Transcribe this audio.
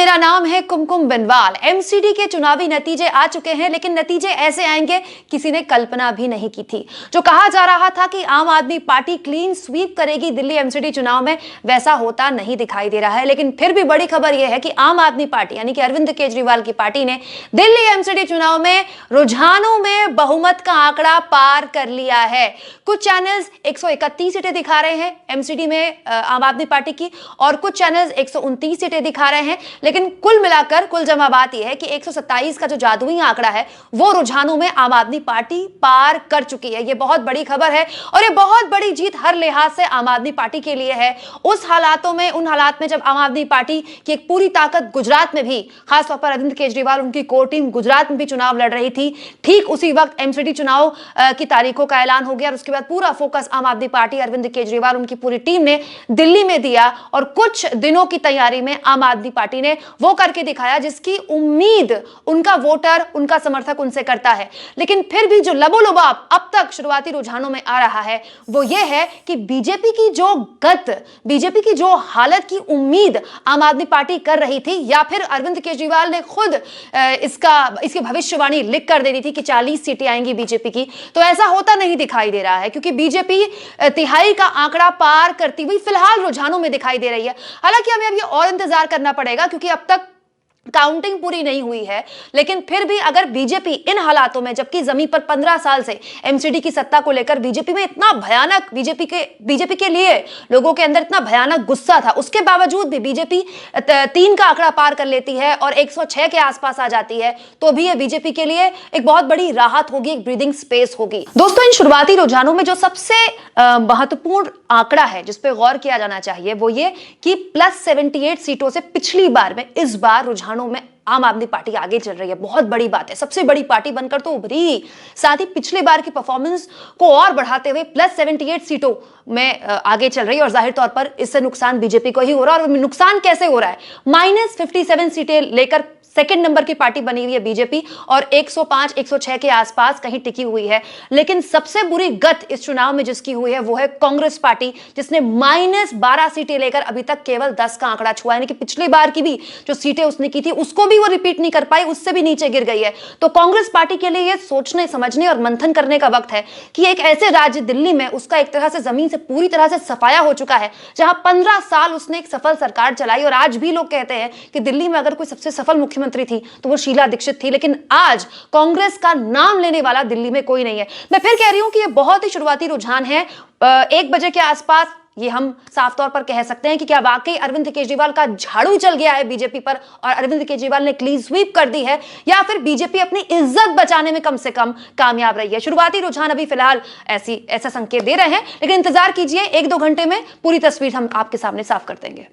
मेरा नाम है कुमकुम बिनवाल। एमसीडी के चुनावी नतीजे आ चुके हैं, लेकिन नतीजे ऐसे आएंगे किसी ने कल्पना भी नहीं की थी। जो कहा जा रहा था कि आम आदमी पार्टी क्लीन स्वीप करेगी दिल्ली एमसीडी चुनाव में, वैसा होता नहीं दिखाई दे रहा है। लेकिन फिर भी बड़ी खबर यह है कि आम आदमी पार्टी यानी कि अरविंद केजरीवाल की पार्टी ने दिल्ली एमसीडी चुनाव में रुझानों में बहुमत का आंकड़ा पार कर लिया है। कुछ चैनल्स 131 सीटें दिखा रहे हैं एमसीडी में आम आदमी पार्टी की, और कुछ चैनल्स 129 सीटें दिखा रहे हैं। लेकिन कुल मिलाकर कुल जमा बात यह है कि 127 का जो जादुई आंकड़ा है वो रुझानों में आम आदमी पार्टी पार कर चुकी है। ये बहुत बड़ी खबर है और ये बहुत बड़ी जीत हर लिहाज से आम आदमी पार्टी के लिए है। उन हालात में जब आम आदमी पार्टी की एक पूरी ताकत गुजरात में भी, खासतौर पर अरविंद केजरीवाल उनकी कोर टीम गुजरात में भी चुनाव लड़ रही थी, ठीक उसी वक्त एमसीडी चुनाव की तारीखों का ऐलान हो गया और उसके बाद पूरा फोकस आम आदमी पार्टी, अरविंद केजरीवाल, उनकी पूरी टीम ने दिल्ली में दिया। और कुछ दिनों की तैयारी में आम आदमी पार्टी ने वो करके दिखाया जिसकी उम्मीद उनका वोटर, उनका समर्थक उनसे करता है। लेकिन फिर भी जो लबोलुबाब अब तक शुरुआती रुझानों में आ रहा है वो ये है कि बीजेपी की जो बीजेपी की जो हालत की उम्मीद आम आदमी पार्टी कर रही थी, या फिर अरविंद केजरीवाल ने खुद इसकी भविष्यवाणी लिख कर दे दी थी कि 40 सीटें आएंगी बीजेपी की, तो ऐसा होता नहीं दिखाई दे रहा है, क्योंकि बीजेपी तिहाई का आंकड़ा पार करती हुई फिलहाल रुझानों में दिखाई दे रही है। हालांकि हमें अब ये और इंतजार करना पड़ेगा क्योंकि अब तक काउंटिंग पूरी नहीं हुई है। लेकिन फिर भी अगर बीजेपी इन हालातों में, जबकि जमीन पर 15 साल से एमसीडी की सत्ता को लेकर बीजेपी में इतना भयानक, बीजेपी के लिए लोगों के अंदर इतना भयानक गुस्सा था, उसके बावजूद भी बीजेपी 3 का आंकड़ा पार कर लेती है और 106 के आसपास आ जाती है, तो भी ये बीजेपी के लिए एक बहुत बड़ी राहत होगी, एक ब्रीदिंग स्पेस होगी। दोस्तों, इन शुरुआती रुझानों में जो सबसे महत्वपूर्ण आंकड़ा है जिस पर गौर किया जाना चाहिए वो ये कि +78 सीटों से पिछली बार में इस बार रुझानों में आम आदमी पार्टी आगे चल रही है। बहुत बड़ी बात है, सबसे बड़ी पार्टी बनकर तो उभरी, साथ ही पिछले बार की परफॉर्मेंस को और बढ़ाते हुए +78 सीटों में आगे चल रही है। और जाहिर तौर पर इससे नुकसान बीजेपी को ही हो रहा है। और नुकसान कैसे हो रहा है? -57 सीटें लेकर सेकंड नंबर की पार्टी बनी हुई है बीजेपी और 105-106 के आसपास कहीं टिकी हुई है। लेकिन सबसे बुरी गत इस चुनाव में जिसकी हुई है वो है कांग्रेस पार्टी, जिसने -12 सीटें लेकर अभी तक केवल 10 का आंकड़ा छुआ, यानी कि पिछली बार की भी जो सीटें उसने की थी उसको भी वो रिपीट नहीं कर पाई, उससे भी नीचे गिर गई है। तो कांग्रेस पार्टी के लिए यह सोचने, समझने और मंथन करने का वक्त है कि एक ऐसे राज्य दिल्ली में उसका एक तरह से जमीन से पूरी तरह से सफाया हो चुका है, जहां 15 साल उसने एक सफल सरकार चलाई। और आज भी लोग कहते हैं कि दिल्ली में अगर कोई सबसे सफल मुख्यमंत्री थी तो वो शीला दीक्षित थी। लेकिन आज कांग्रेस का नाम लेने वाला दिल्ली में कोई नहीं है। मैं फिर कह रही हूं कि ये बहुत ही शुरुआती रुझान है। 1 बजे के आसपास ये हम साफ तौर पर कह सकते हैं कि क्या वाकई अरविंद केजरीवाल का झाड़ू चल गया है बीजेपी पर और अरविंद केजरीवाल ने क्लीन स्वीप कर दी है, या फिर बीजेपी अपनी इज्जत बचाने में कम से कम कामयाब रही है। शुरुआती रुझान अभी फिलहाल ऐसा संकेत दे रहे हैं, लेकिन इंतजार कीजिए, 1-2 घंटे में पूरी तस्वीर हम आपके सामने साफ कर देंगे।